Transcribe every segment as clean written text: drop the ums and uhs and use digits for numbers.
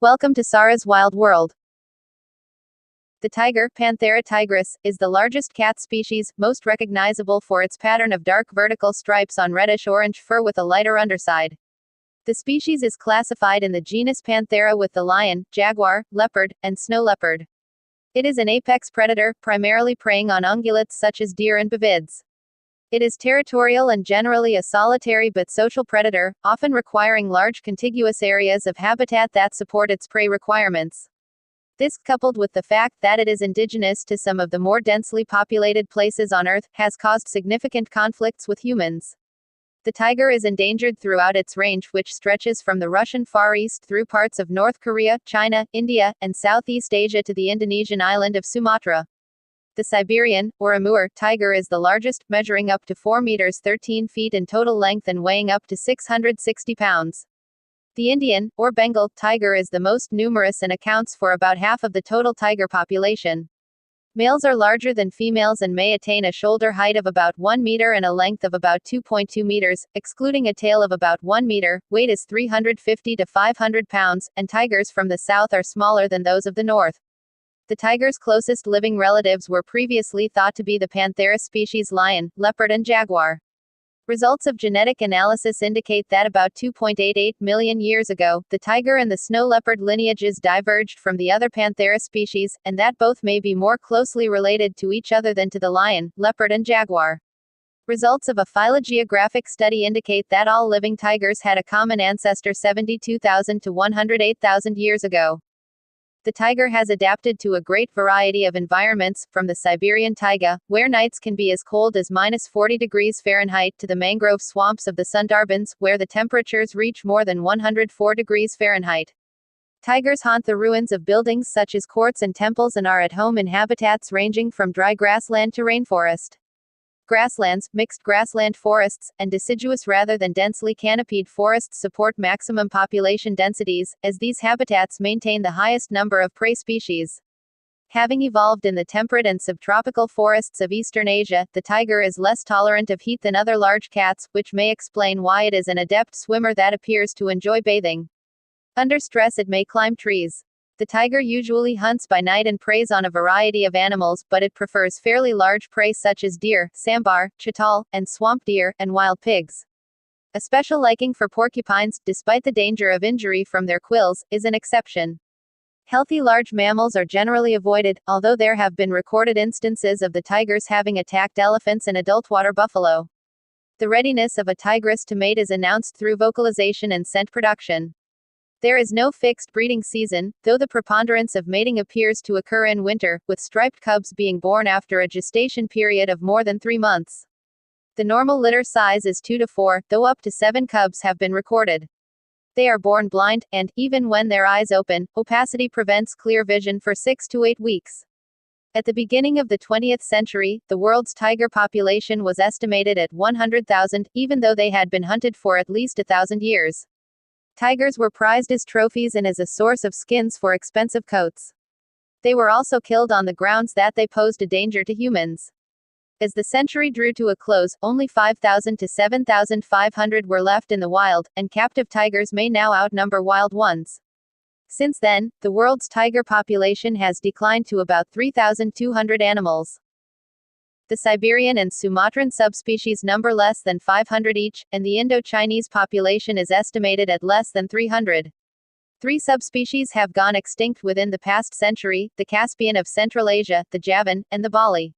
Welcome to Sarah's Wild World. The tiger, Panthera tigris, is the largest cat species, most recognizable for its pattern of dark vertical stripes on reddish-orange fur with a lighter underside. The species is classified in the genus Panthera with the lion, jaguar, leopard, and snow leopard. It is an apex predator, primarily preying on ungulates such as deer and bovids. It is territorial and generally a solitary but social predator, often requiring large contiguous areas of habitat that support its prey requirements. This, coupled with the fact that it is indigenous to some of the more densely populated places on Earth, has caused significant conflicts with humans. The tiger is endangered throughout its range, which stretches from the Russian Far East through parts of North Korea, China, India, and Southeast Asia to the Indonesian island of Sumatra. The Siberian, or Amur, tiger is the largest, measuring up to 4 meters 13 feet in total length and weighing up to 660 pounds. The Indian, or Bengal, tiger is the most numerous and accounts for about half of the total tiger population. Males are larger than females and may attain a shoulder height of about 1 meter and a length of about 2.2 meters, excluding a tail of about 1 meter, weight is 350 to 500 pounds, and tigers from the south are smaller than those of the north. The tiger's closest living relatives were previously thought to be the Panthera species lion, leopard and jaguar. Results of genetic analysis indicate that about 2.88 million years ago, the tiger and the snow leopard lineages diverged from the other Panthera species, and that both may be more closely related to each other than to the lion, leopard and jaguar. Results of a phylogeographic study indicate that all living tigers had a common ancestor 72,000 to 108,000 years ago. The tiger has adapted to a great variety of environments, from the Siberian taiga, where nights can be as cold as -40 degrees Fahrenheit, to the mangrove swamps of the Sundarbans, where the temperatures reach more than 104 degrees Fahrenheit. Tigers haunt the ruins of buildings such as courts and temples and are at home in habitats ranging from dry grassland to rainforest. Grasslands, mixed grassland forests, and deciduous rather than densely canopied forests support maximum population densities, as these habitats maintain the highest number of prey species. Having evolved in the temperate and subtropical forests of eastern Asia, the tiger is less tolerant of heat than other large cats, which may explain why it is an adept swimmer that appears to enjoy bathing. Under stress, it may climb trees. The tiger usually hunts by night and preys on a variety of animals, but it prefers fairly large prey such as deer, sambar, chital, and swamp deer, and wild pigs. A special liking for porcupines, despite the danger of injury from their quills, is an exception. Healthy large mammals are generally avoided, although there have been recorded instances of the tigers having attacked elephants and adult water buffalo. The readiness of a tigress to mate is announced through vocalization and scent production. There is no fixed breeding season, though the preponderance of mating appears to occur in winter, with striped cubs being born after a gestation period of more than 3 months. The normal litter size is 2 to 4, though up to 7 cubs have been recorded. They are born blind, and, even when their eyes open, opacity prevents clear vision for 6 to 8 weeks. At the beginning of the 20th century, the world's tiger population was estimated at 100,000, even though they had been hunted for at least 1,000 years. Tigers were prized as trophies and as a source of skins for expensive coats. They were also killed on the grounds that they posed a danger to humans. As the century drew to a close, only 5,000 to 7,500 were left in the wild, and captive tigers may now outnumber wild ones. Since then, the world's tiger population has declined to about 3,200 animals. The Siberian and Sumatran subspecies number less than 500 each, and the Indo-Chinese population is estimated at less than 300. 3 subspecies have gone extinct within the past century: the Caspian of Central Asia, the Javan, and the Bali.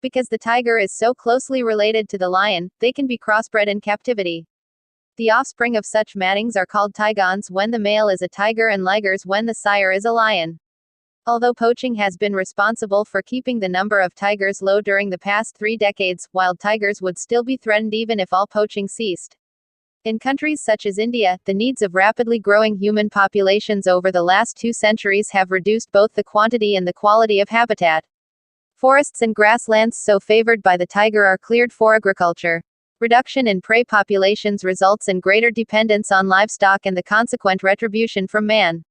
Because the tiger is so closely related to the lion, they can be crossbred in captivity. The offspring of such mattings are called tigons when the male is a tiger and ligers when the sire is a lion. Although poaching has been responsible for keeping the number of tigers low during the past 3 decades, wild tigers would still be threatened even if all poaching ceased. In countries such as India, the needs of rapidly growing human populations over the last 2 centuries have reduced both the quantity and the quality of habitat. Forests and grasslands so favored by the tiger are cleared for agriculture. Reduction in prey populations results in greater dependence on livestock and the consequent retribution from man.